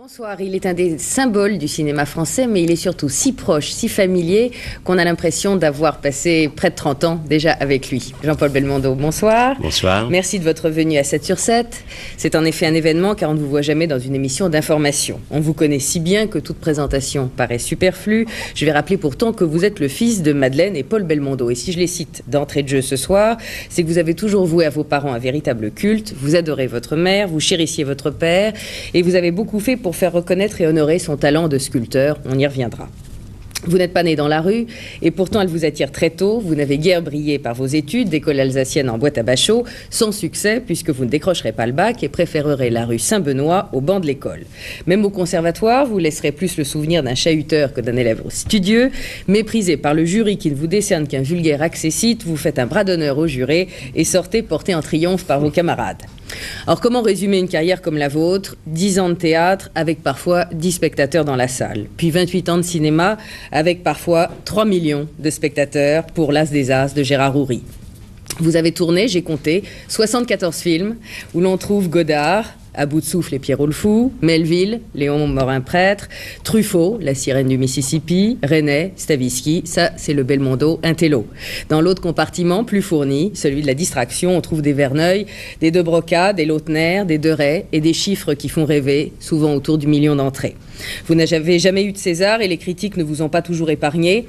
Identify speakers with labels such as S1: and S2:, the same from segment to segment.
S1: Bonsoir, il est un des symboles du cinéma français, mais il est surtout si proche, si familier, qu'on a l'impression d'avoir passé près de 30 ans déjà avec lui. Jean-Paul Belmondo, bonsoir.
S2: Bonsoir.
S1: Merci de votre venue à 7 sur 7. C'est en effet un événement car on ne vous voit jamais dans une émission d'information. On vous connaît si bien que toute présentation paraît superflue. Je vais rappeler pourtant que vous êtes le fils de Madeleine et Paul Belmondo. Et si je les cite d'entrée de jeu ce soir, c'est que vous avez toujours voué à vos parents un véritable culte. Vous adorez votre mère, vous chérissiez votre père et vous avez beaucoup fait pour faire reconnaître et honorer son talent de sculpteur. On y reviendra. Vous n'êtes pas né dans la rue, et pourtant elle vous attire très tôt. Vous n'avez guère brillé par vos études d'école alsacienne en boîte à bachot, sans succès, puisque vous ne décrocherez pas le bac et préférerez la rue Saint-Benoît au banc de l'école. Même au conservatoire, vous laisserez plus le souvenir d'un chahuteur que d'un élève studieux. Méprisé par le jury qui ne vous décerne qu'un vulgaire accessite, vous faites un bras d'honneur au juré et sortez porté en triomphe par vos camarades. Alors comment résumer une carrière comme la vôtre? 10 ans de théâtre avec parfois 10 spectateurs dans la salle, puis 28 ans de cinéma avec parfois 3 millions de spectateurs pour L'As des As de Gérard Houry. Vous avez tourné, j'ai compté, 74 films où l'on trouve Godard, À bout de souffle et Pierrot le Fou, Melville, Léon Morin-Prêtre, Truffaut, La sirène du Mississippi, René, Stavisky, ça c'est le Belmondo intello. Dans l'autre compartiment, plus fourni, celui de la distraction, on trouve des Verneuil, des De Broca, des Lautner, des De Rais et des chiffres qui font rêver, souvent autour du million d'entrées. Vous n'avez jamais eu de César et les critiques ne vous ont pas toujours épargné,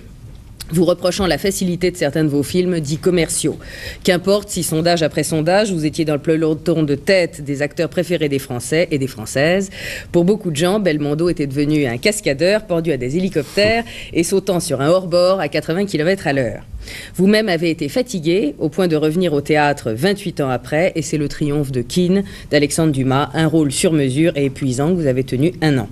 S1: vous reprochant la facilité de certains de vos films dits commerciaux. Qu'importe si, sondage après sondage, vous étiez dans le peloton de tête des acteurs préférés des Français et des Françaises. Pour beaucoup de gens, Belmondo était devenu un cascadeur pendu à des hélicoptères et sautant sur un hors-bord à 80 km à l'heure. Vous-même avez été fatigué au point de revenir au théâtre 28 ans après, et c'est le triomphe de Keane d'Alexandre Dumas, un rôle sur mesure et épuisant que vous avez tenu 1 an.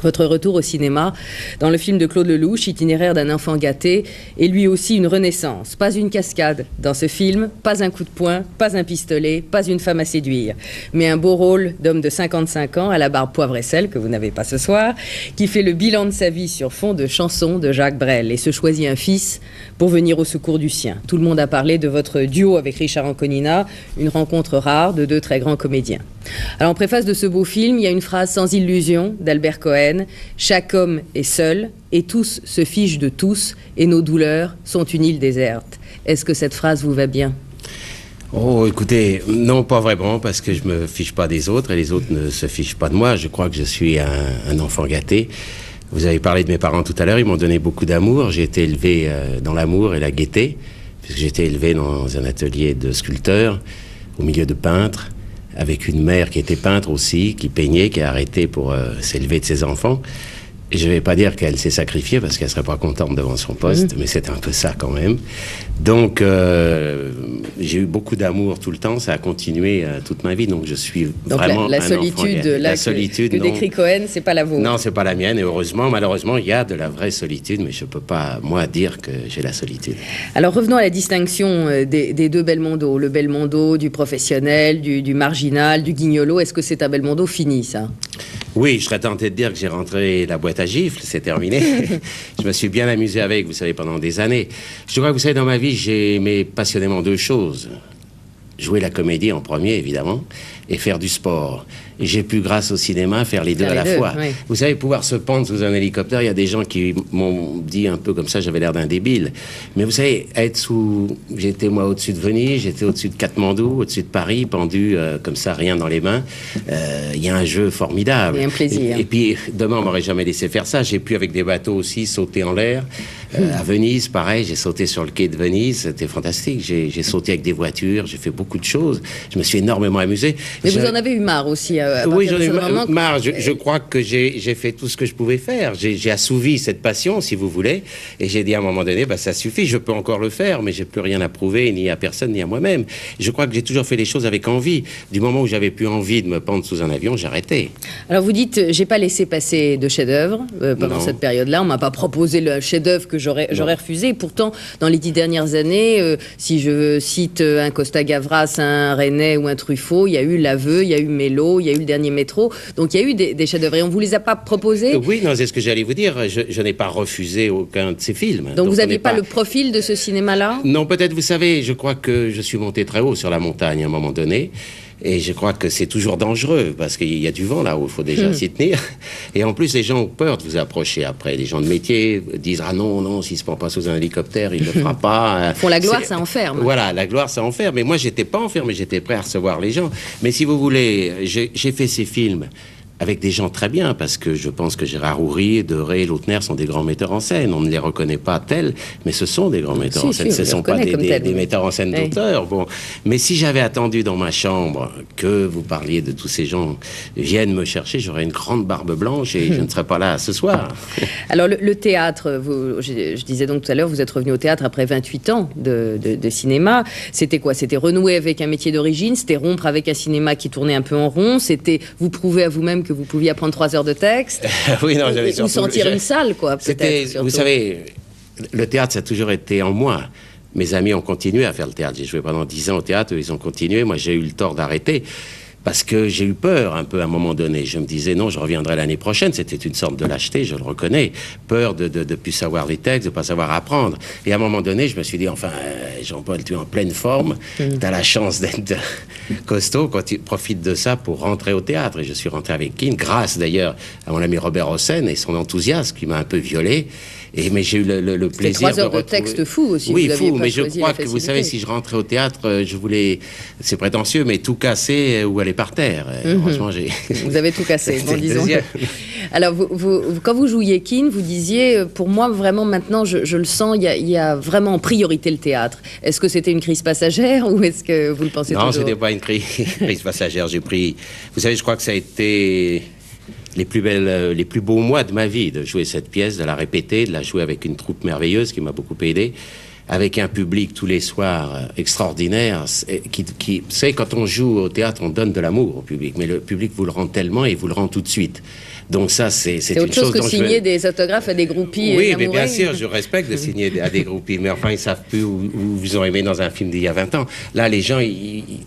S1: Votre retour au cinéma, dans le film de Claude Lelouch, Itinéraire d'un enfant gâté, est lui aussi une renaissance. Pas une cascade dans ce film, pas un coup de poing, pas un pistolet, pas une femme à séduire, mais un beau rôle d'homme de 55 ans à la barbe poivre et sel, que vous n'avez pas ce soir, qui fait le bilan de sa vie sur fond de chansons de Jacques Brel et se choisit un fils pour venir au secours du sien. Tout le monde a parlé de votre duo avec Richard Anconina, une rencontre rare de 2 très grands comédiens. Alors en préface de ce beau film, il y a une phrase sans illusion d'Albert Cohen: « Chaque homme est seul et tous se fichent de tous et nos douleurs sont une île déserte. » Est-ce que cette phrase vous va bien?
S2: Oh, écoutez, non, pas vraiment, parce que je me fiche pas des autres et les autres ne se fichent pas de moi. Je crois que je suis un enfant gâté. Vous avez parlé de mes parents tout à l'heure, ils m'ont donné beaucoup d'amour. J'ai été élevé dans l'amour et la gaieté, puisque j'ai été élevé dans un atelier de sculpteur, au milieu de peintres, avec une mère qui était peintre aussi, qui peignait, qui a arrêté pour s'élever de ses enfants. Et je ne vais pas dire qu'elle s'est sacrifiée parce qu'elle ne serait pas contente devant son poste, mais c'est un peu ça quand même. Donc, j'ai eu beaucoup d'amour tout le temps, ça a continué toute ma vie, donc je suis vraiment
S1: la solitude,
S2: la solitude,
S1: que décrit Cohen, c'est pas la vôtre.
S2: Non, c'est pas la mienne, et heureusement, malheureusement, il y a de la vraie solitude, mais je peux pas, moi, dire que j'ai la solitude.
S1: Alors revenons à la distinction des 2 Belmondo, le Belmondo du professionnel, du marginal, du guignolo. Est-ce que c'est un Belmondo fini, ça?
S2: Oui, je serais tenté de dire que j'ai rentré la boîte à gifles, c'est terminé. Je me suis bien amusé avec, vous savez, pendant des années. Je crois que, vous savez, dans ma vie, j'ai aimé passionnément 2 choses. Jouer la comédie en premier, évidemment, et faire du sport. Et j'ai pu, grâce au cinéma, faire les deux à la fois. Oui. Vous savez, pouvoir se pendre sous un hélicoptère, il y a des gens qui m'ont dit un peu comme ça, j'avais l'air d'un débile. Mais vous savez, être sous... J'étais, moi, au-dessus de Venise, j'étais au-dessus de Katmandou, au-dessus de Paris, pendu comme ça, rien dans les mains. Il y a un jeu formidable.
S1: Et un plaisir.
S2: Et puis, demain, on m'aurait jamais laissé faire ça. J'ai pu, avec des bateaux aussi, sauter en l'air. À Venise, pareil, j'ai sauté sur le quai de Venise, c'était fantastique. J'ai sauté avec des voitures, j'ai fait beaucoup de choses. Je me suis énormément amusé.
S1: Mais vous en avez eu marre aussi.
S2: Oui, j'en ai eu marre. Je crois que j'ai fait tout ce que je pouvais faire. J'ai assouvi cette passion, si vous voulez. Et j'ai dit à un moment donné, bah, ça suffit, je peux encore le faire, mais j'ai plus rien à prouver, ni à personne, ni à moi-même. Je crois que j'ai toujours fait les choses avec envie. Du moment où j'avais plus envie de me pendre sous un avion, j'arrêtais.
S1: Alors vous dites, j'ai pas laissé passer de chef-d'œuvre pendant cette période-là. On m'a pas proposé le chef-d'œuvre que j'aurais refusé. Pourtant, dans les 10 dernières années, si je cite un Costa Gavras, un Resnais ou un Truffaut, il y a eu L'Aveu, il y a eu Mélo, il y a eu Le Dernier Métro. Donc il y a eu des chefs-d'œuvre. Et on vous les a pas proposés?
S2: Oui, non, c'est ce que j'allais vous dire. Je n'ai pas refusé aucun de ces films.
S1: Donc vous n'aviez pas le profil de ce cinéma-là?
S2: Non, peut-être, vous savez, je crois que je suis monté très haut sur la montagne à un moment donné. Et je crois que c'est toujours dangereux, parce qu'il y a du vent là-haut, il faut déjà s'y tenir. Et en plus, les gens ont peur de vous approcher après. Les gens de métier disent « Ah non, s'il ne se prend pas sous un hélicoptère, il ne le fera pas. »
S1: Font la gloire, ça enferme.
S2: Voilà, la gloire, ça enferme. Mais moi, j'étais pas enfermé, j'étais prêt à recevoir les gens. Mais si vous voulez, j'ai fait ces films avec des gens très bien, parce que je pense que Gérard Houry, Deray, Lautner sont des grands metteurs en scène. On ne les reconnaît pas tels, mais ce sont des grands metteurs en scène. Ce ne sont pas des metteurs en scène d'auteur. Bon. Mais si j'avais attendu dans ma chambre que vous parliez de tous ces gens viennent me chercher, j'aurais une grande barbe blanche et je ne serais pas là ce soir.
S1: Alors, le théâtre, je disais donc tout à l'heure, vous êtes revenu au théâtre après 28 ans de cinéma. C'était quoi? C'était renouer avec un métier d'origine? C'était rompre avec un cinéma qui tournait un peu en rond? C'était vous prouver à vous-même que vous pouviez apprendre 3 heures de texte?
S2: Oui, non, j'avais surtout...
S1: Ou sentir une salle, quoi, peut-être.
S2: Vous savez, le théâtre, ça a toujours été en moi. Mes amis ont continué à faire le théâtre. J'ai joué pendant 10 ans au théâtre, ils ont continué. Moi, j'ai eu le tort d'arrêter. Parce que j'ai eu peur un peu à un moment donné. Je me disais non, je reviendrai l'année prochaine. C'était une sorte de lâcheté, je le reconnais. Peur de plus savoir les textes, de pas savoir apprendre. Et à un moment donné, je me suis dit, enfin, Jean-Paul, tu es en pleine forme. Tu as la chance d'être costaud. Quand tu profites de ça pour rentrer au théâtre. Et je suis rentré avec Keane, grâce d'ailleurs à mon ami Robert Hossein et son enthousiasme qui m'a un peu violé. Mais j'ai eu le plaisir
S1: 3 heures de texte fou aussi.
S2: Oui, fou, mais je crois que, vous savez, si je rentrais au théâtre, je voulais, c'est prétentieux, mais tout casser ou aller par terre. Franchement,
S1: vous avez tout cassé, bon, disons. Alors, quand vous jouiez Keane, vous disiez, pour moi, vraiment, maintenant, je le sens, il y a vraiment en priorité le théâtre. Est-ce que c'était une crise passagère ou est-ce que vous le pensez toujours?
S2: Non, c'était pas une crise passagère. Vous savez, je crois que ça a été les plus beaux mois de ma vie, de jouer cette pièce, de la répéter, de la jouer avec une troupe merveilleuse qui m'a beaucoup aidé, avec un public tous les soirs extraordinaire. Vous savez, quand on joue au théâtre, on donne de l'amour au public, mais le public vous le rend tellement et vous le rend tout de suite. Donc ça, c'est
S1: autre chose que signer des autographes à des groupies.
S2: Oui, mais bien sûr, je respecte de signer à des groupies, mais enfin, ils savent plus où vous ont aimé dans un film d'il y a 20 ans. Là, les gens,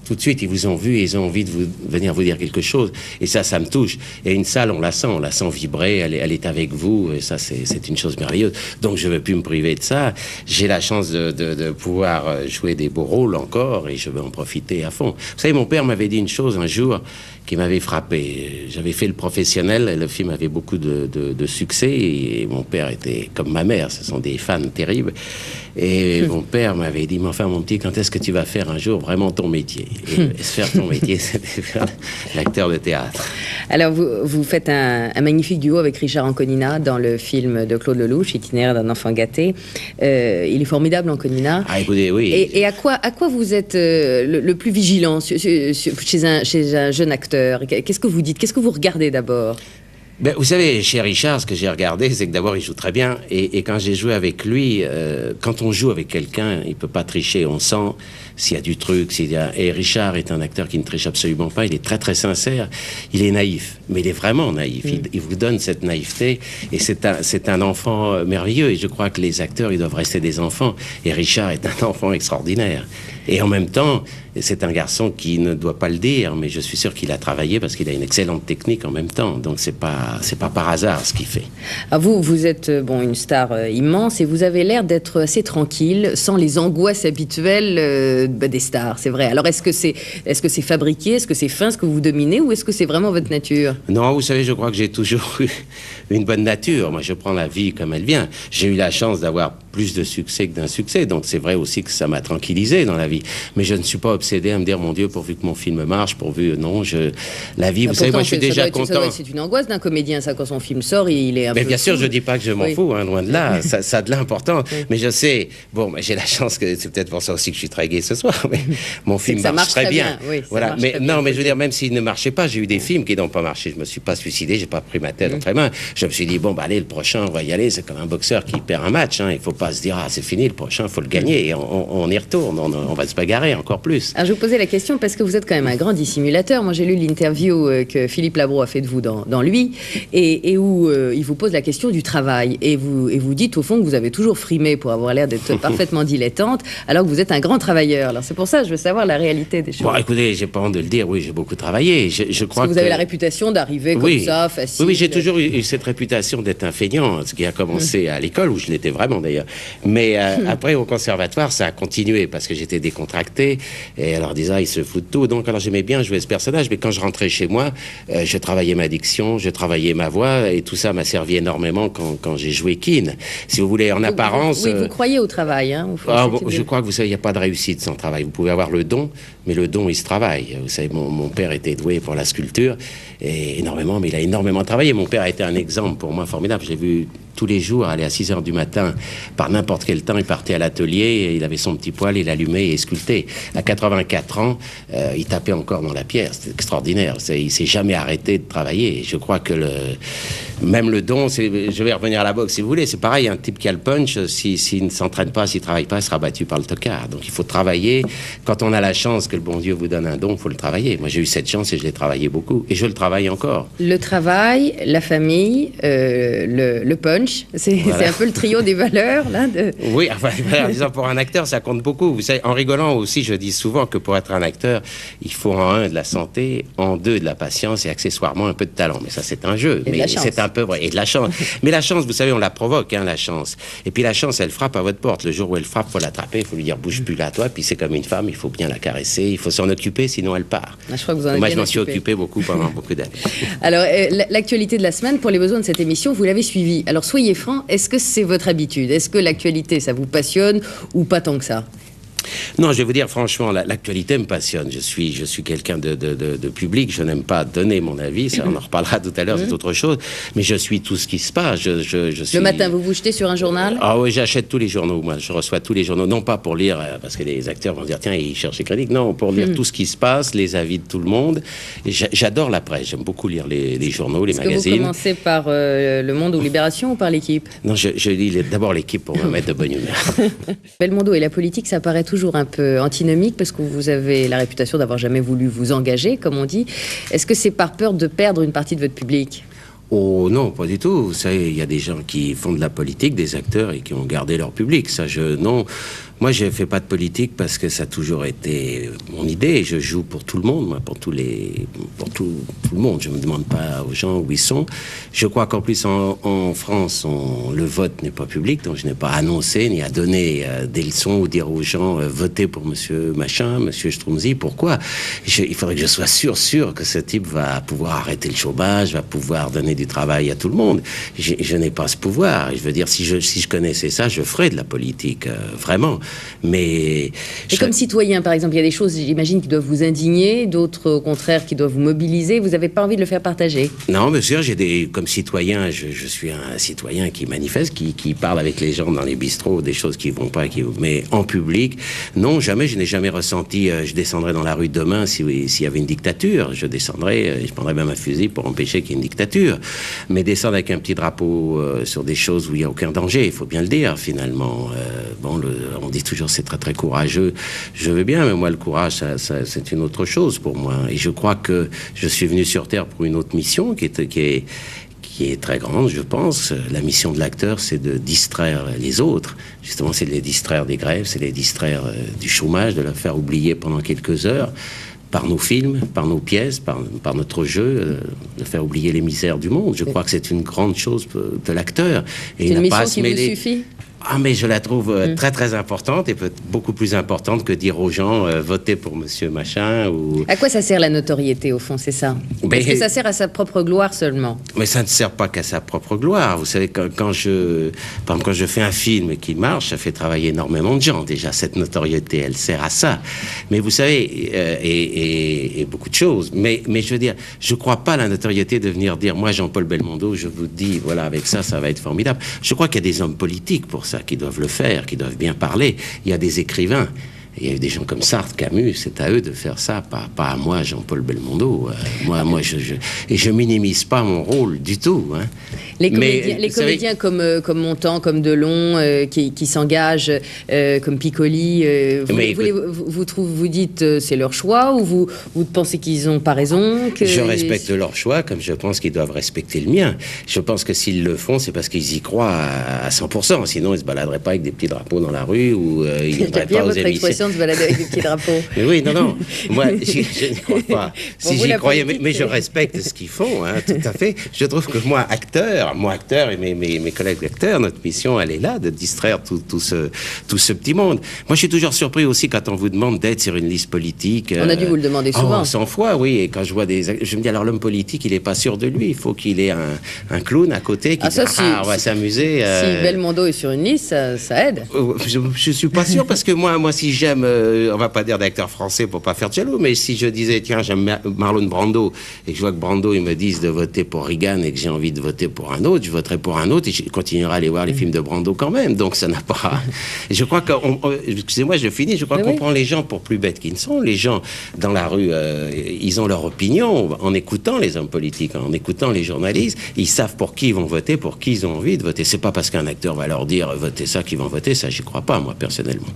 S2: tout de suite, ils vous ont vu et ils ont envie de venir vous dire quelque chose. Et ça me touche. Et une salle, on la sent vibrer, elle est avec vous. Et ça, c'est une chose merveilleuse. Donc, je ne veux plus me priver de ça. J'ai la chance de pouvoir jouer des beaux rôles encore et je veux en profiter à fond. Vous savez, mon père m'avait dit une chose un jour qui m'avait frappé. J'avais fait Le Professionnel et le film avait beaucoup de succès et mon père était comme ma mère, ce sont des fans terribles. Et mon père m'avait dit, mais enfin mon petit, quand est-ce que tu vas faire un jour vraiment ton métier? Et faire ton métier, c'était faire l'acteur de théâtre.
S1: Alors vous faites un magnifique duo avec Richard Anconina dans le film de Claude Lelouch, Itinéraire d'un enfant gâté. Il est formidable, Anconina.
S2: Ah, écoutez, oui.
S1: Et à quoi vous êtes le plus vigilant chez un jeune acteur? Qu'est-ce que vous dites? Qu'est-ce que vous regardez d'abord?
S2: Ben, vous savez, chez Richard, ce que j'ai regardé, c'est que d'abord, il joue très bien. Et quand j'ai joué avec lui, quand on joue avec quelqu'un, il peut pas tricher. On sent s'il y a du truc. Et Richard est un acteur qui ne triche absolument pas. Il est très, très sincère. Il est naïf. Mais il est vraiment naïf. Il vous donne cette naïveté. Et c'est un enfant merveilleux. Et je crois que les acteurs, ils doivent rester des enfants. Et Richard est un enfant extraordinaire. Et en même temps, c'est un garçon qui ne doit pas le dire, mais je suis sûr qu'il a travaillé parce qu'il a une excellente technique en même temps. Donc c'est pas par hasard ce qu'il fait. Alors
S1: vous êtes une star immense et vous avez l'air d'être assez tranquille, sans les angoisses habituelles des stars. C'est vrai. Alors est-ce que c'est fabriqué, est-ce que c'est fin, ce que vous dominez, ou est-ce que c'est vraiment votre nature?
S2: Non, vous savez, je crois que j'ai toujours eu une bonne nature. Moi, je prends la vie comme elle vient. J'ai eu la chance d'avoir plus de succès que d'insuccès, donc c'est vrai aussi que ça m'a tranquillisé dans la vie. Mais je ne suis pas obsédé à me dire, mon Dieu, pourvu que mon film marche, la vie, vous savez, moi je suis déjà content.
S1: C'est une angoisse d'un comédien, ça, quand son film sort, il est un peu...
S2: Mais bien sûr, je dis pas que je m'en fous, hein, loin de là, ça a de l'importance. Mais je sais, j'ai la chance que c'est peut-être pour ça aussi que je suis très gai ce soir, mais mon film marche très bien.
S1: Oui,
S2: voilà. Mais non, mais je veux dire, même s'il ne marchait pas, j'ai eu des films qui n'ont pas marché. Je me suis pas suicidé, j'ai pas pris ma tête entre les mains. Je me suis dit, allez, le prochain, on va y aller. C'est comme un boxeur qui perd un match, hein. Il faut pas se dire, ah, c'est fini, le prochain, il faut le gagner. Et on y retourne, on va se bagarrer encore plus.
S1: Alors, je vous posais la question parce que vous êtes quand même un grand dissimulateur. Moi, j'ai lu l'interview que Philippe Labro a fait de vous dans Lui, et où il vous pose la question du travail. Et vous dites, au fond, que vous avez toujours frimé pour avoir l'air d'être parfaitement dilettante, alors que vous êtes un grand travailleur. Alors, c'est pour ça que je veux savoir la réalité des choses.
S2: Bon, écoutez, j'ai pas honte de le dire, oui, j'ai beaucoup travaillé. Je crois
S1: que vous avez la réputation d'arriver comme ça, facile.
S2: Oui, j'ai toujours eu cette réputation d'être un feignant, ce qui a commencé à l'école, où je l'étais vraiment d'ailleurs. Mais après, au conservatoire, ça a continué, parce que j'étais décontracté, et alors disant, il se fout de tout. Donc, alors j'aimais bien jouer ce personnage, mais quand je rentrais chez moi, je travaillais ma diction, je travaillais ma voix, et tout ça m'a servi énormément quand j'ai joué Keane. Si vous voulez, en apparence...
S1: Oui, vous croyez au travail, hein,
S2: je crois que vous savez, il n'y a pas de réussite sans travail. Vous pouvez avoir le don, mais le don, il se travaille. Vous savez, mon père était doué pour la sculpture, et énormément, mais il a énormément travaillé. Mon père a été un exemple pour moi formidable. J'ai vu tous les jours aller à 6h du matin, par n'importe quel temps, il partait à l'atelier, et il avait son petit poêle, il allumait et sculptait. À 84 ans, il tapait encore dans la pierre. C'était extraordinaire. Il s'est jamais arrêté de travailler. Et je crois que même le don, je vais revenir à la boxe si vous voulez, c'est pareil, un type qui a le punch, s'il ne s'entraîne pas, s'il ne travaille pas, il sera battu par le tocard. Donc il faut travailler. Quand on a la chance que le bon Dieu vous donne un don, il faut le travailler. Moi j'ai eu cette chance et je l'ai travaillé beaucoup. Et je le travaille encore. Le
S1: travail, la famille, le punch, c'est un peu le trio des valeurs, là.
S2: Oui, enfin, disons, pour un acteur, ça compte beaucoup. Vous savez, en rigolant aussi, je dis souvent que pour être un acteur, il faut en 1 de la santé, en 2 de la patience et accessoirement un peu de talent. Mais ça, c'est un jeu. Mais c'est un peu vrai. Et de la chance. Mais la chance, vous savez, on la provoque, hein, la chance. Et puis la chance, elle frappe à votre porte. Le jour où elle frappe, il faut l'attraper, il faut lui dire bouge plus là, toi. Puis c'est comme une femme, il faut bien la caresser, il faut s'en occuper, sinon elle part.
S1: Ah, je crois que vous en
S2: Moi, je m'en suis occupé beaucoup pendant beaucoup d'années.
S1: Alors, l'actualité de la semaine, pour les besoins de cette émission, vous l'avez suivie. Alors, soyez francs, est-ce que c'est votre habitude? Est-ce que l'actualité, ça vous passionne ou pas tant que ça?
S2: Non, je vais vous dire franchement, l'actualité me passionne. Je suis quelqu'un de public. Je n'aime pas donner mon avis. Ça, on en reparlera tout à l'heure. C'est autre chose. Mais je suis tout ce qui se passe. Je suis...
S1: Le matin, vous jetez sur un journal?
S2: Ah oui, j'achète tous les journaux. Moi, je reçois tous les journaux. Non pas pour lire, parce que les acteurs vont dire tiens, ils cherchent les critiques. Non, pour lire tout ce qui se passe, les avis de tout le monde. J'adore la presse. J'aime beaucoup lire les journaux, les magazines.
S1: Est-ce que vous commencez par Le Monde ou Libération ou par l'Équipe?
S2: Non, je lis d'abord l'Équipe pour me mettre de bonne humeur.
S1: Belmondo et la politique, ça paraît toujours un peu antinomique parce que vous avez la réputation d'avoir jamais voulu vous engager, comme on dit. Est-ce que c'est par peur de perdre une partie de votre public?
S2: Oh non, pas du tout. Vous savez, il y a des gens qui font de la politique, des acteurs, et qui ont gardé leur public. Non. Moi, je ne fais pas de politique parce que ça a toujours été mon idée. Je joue pour tout le monde, moi, pour tout le monde. Je ne me demande pas aux gens où ils sont. Je crois qu'en plus, en France, le vote n'est pas public, donc je n'ai pas annoncé ni à donner des leçons ou dire aux gens votez pour monsieur machin, monsieur Strunzi. Pourquoi? Il faudrait que je sois sûr que ce type va pouvoir arrêter le chômage, va pouvoir donner du travail à tout le monde. Je n'ai pas ce pouvoir. Je veux dire, si je connaissais ça, je ferais de la politique, vraiment. Mais
S1: comme citoyen, par exemple, il y a des choses, j'imagine, qui doivent vous indigner, d'autres, au contraire, qui doivent vous mobiliser. Vous n'avez pas envie de le faire partager? Non,
S2: bien sûr, comme citoyen, je suis un citoyen qui manifeste, qui parle avec les gens dans les bistrots, des choses qui vont pas, mais en public, non, jamais, je n'ai jamais ressenti, je descendrais dans la rue demain s'il y avait une dictature, je prendrais même un fusil pour empêcher qu'il y ait une dictature. Mais descendre avec un petit drapeau sur des choses où il n'y a aucun danger, il faut bien le dire, finalement. On dit toujours c'est très très courageux. Je veux bien, mais moi le courage, c'est une autre chose pour moi. Et je crois que je suis venu sur Terre pour une autre mission qui est très grande, je pense. La mission de l'acteur, c'est de distraire les autres. Justement, c'est de les distraire des grèves, c'est de les distraire du chômage, de leur faire oublier pendant quelques heures, par nos films, par nos pièces, par notre jeu, de faire oublier les misères du monde. Je crois que c'est une grande chose de l'acteur.
S1: Et c'est une mission qui vous suffit?
S2: Ah, mais je la trouve très très importante et peut-être beaucoup plus importante que dire aux gens votez pour monsieur machin ou...
S1: À quoi ça sert la notoriété au fond, c'est ça? Est-ce que ça sert à sa propre gloire seulement?
S2: Mais ça ne sert pas qu'à sa propre gloire. Vous savez, par exemple, quand je fais un film qui marche, ça fait travailler énormément de gens. Déjà, cette notoriété, elle sert à ça. Mais vous savez, et beaucoup de choses. Mais je veux dire, je crois pas à la notoriété de venir dire moi, Jean-Paul Belmondo, je vous dis, voilà, avec ça va être formidable. Je crois qu'il y a des hommes politiques pour ça, qui doivent le faire, qui doivent bien parler. Il y a des écrivains. Il y a eu des gens comme Sartre, Camus, c'est à eux de faire ça, pas à moi, Jean-Paul Belmondo. Je minimise pas mon rôle du tout. Hein.
S1: Les comédiens comme Montand, comme Delon, qui s'engagent, comme Piccoli, vous dites c'est leur choix, ou vous pensez qu'ils n'ont pas raison
S2: Je respecte leur choix, comme je pense qu'ils doivent respecter le mien. Je pense que s'ils le font, c'est parce qu'ils y croient à 100%. Sinon, ils ne se baladeraient pas avec des petits drapeaux dans la rue, ou ils n'iraient pas aux émissions.
S1: Expression de se balader avec des petits drapeaux.
S2: Mais oui, non. Moi, je n'y crois pas. Si j'y croyais, mais je respecte ce qu'ils font, hein, tout à fait. Je trouve que moi, acteur et mes collègues acteurs, notre mission, elle est là, de distraire tout ce petit monde. Moi, je suis toujours surpris aussi quand on vous demande d'être sur une liste politique.
S1: On a dû vous le demander souvent.
S2: 100 fois, oui. Et quand je vois je me dis, alors l'homme politique, il n'est pas sûr de lui. Il faut qu'il ait un clown à côté qui on va s'amuser.
S1: Si Belmondo est sur une liste, ça aide.
S2: Je suis pas sûr, parce que moi, si j'aime, on va pas dire d'acteur français pour pas faire de jaloux, mais si je disais, tiens, j'aime Marlon Brando, et que je vois que Brando, ils me disent de voter pour Reagan, et que j'ai envie de voter pour un autre, je voterai pour un autre, et je continuerai à aller voir les films de Brando quand même. Donc ça n'a pas... Je crois excusez-moi, je finis, je crois qu'on prend les gens pour plus bêtes qu'ils ne sont. Les gens dans la rue, ils ont leur opinion en écoutant les hommes politiques, en écoutant les journalistes. Ils savent pour qui ils vont voter, pour qui ils ont envie de voter. C'est pas parce qu'un acteur va leur dire votez ça qu'ils vont voter ça. J'y crois pas, moi, personnellement.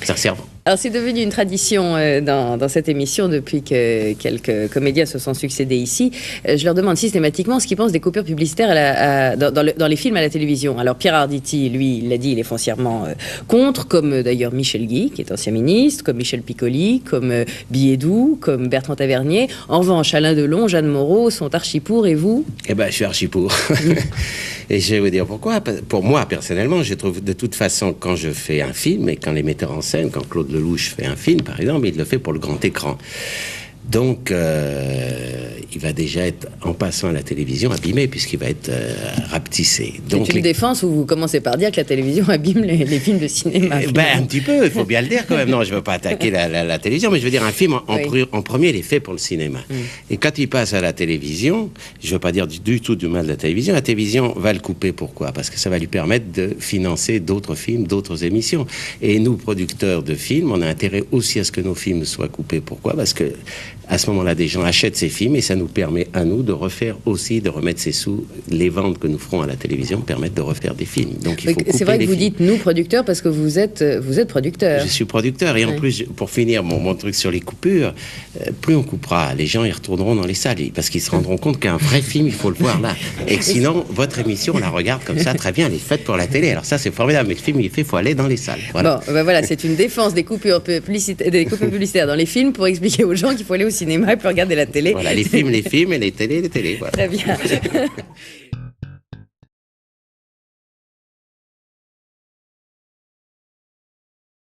S2: Sincèrement.
S1: Alors c'est devenu une tradition dans cette émission depuis que quelques comédiens se sont succédés ici. Je leur demande systématiquement ce qu'ils pensent des coupures publicitaires dans les films à la télévision. Alors Pierre Arditi, lui, il l'a dit, il est foncièrement contre, comme d'ailleurs Michel Guy, qui est ancien ministre, comme Michel Piccoli, comme Biédou, comme Bertrand Tavernier. En revanche, Alain Delon, Jeanne Moreau sont archi pour, et vous ?
S2: Eh ben, je suis archi pour. Et je vais vous dire pourquoi. Pour moi, personnellement, je trouve de toute façon, quand je fais un film, et quand les metteurs en scène, quand Claude Lelouch fait un film, par exemple, il le fait pour le grand écran. Donc, il va déjà être, en passant à la télévision, abîmé, puisqu'il va être rapetissé.
S1: Donc, c'est une défense où vous commencez par dire que la télévision abîme les films de cinéma.
S2: Un petit peu, il faut bien le dire quand même. Non, je ne veux pas attaquer la télévision, mais je veux dire, un film, en premier, il est fait pour le cinéma. Et quand il passe à la télévision, je ne veux pas dire du tout du mal de la télévision va le couper. Pourquoi ? Parce que ça va lui permettre de financer d'autres films, d'autres émissions. Et nous, producteurs de films, on a intérêt aussi à ce que nos films soient coupés. Pourquoi ? Parce que à ce moment-là, des gens achètent ces films et ça nous permet à nous de refaire aussi, de remettre ces sous. Les ventes que nous ferons à la télévision permettent de refaire des films. Donc, il faut couper.
S1: C'est vrai que vous
S2: films.
S1: dites nous producteurs parce que vous êtes producteur.
S2: Je suis producteur et en plus, pour finir mon truc sur les coupures, plus on coupera, les gens ils retourneront dans les salles parce qu'ils se rendront compte qu'un vrai film, il faut le voir là. Et que sinon, votre émission, on la regarde comme ça, très bien, elle est faite pour la télé. Alors ça, c'est formidable, mais le film, il est fait, il faut aller dans les salles. Voilà.
S1: Bon, voilà, c'est une défense des coupures publicitaires dans les films pour expliquer aux gens qu'il faut aller au cinéma et puis regarder la télé.
S2: Voilà, les films et les télés, Voilà.
S1: Très bien.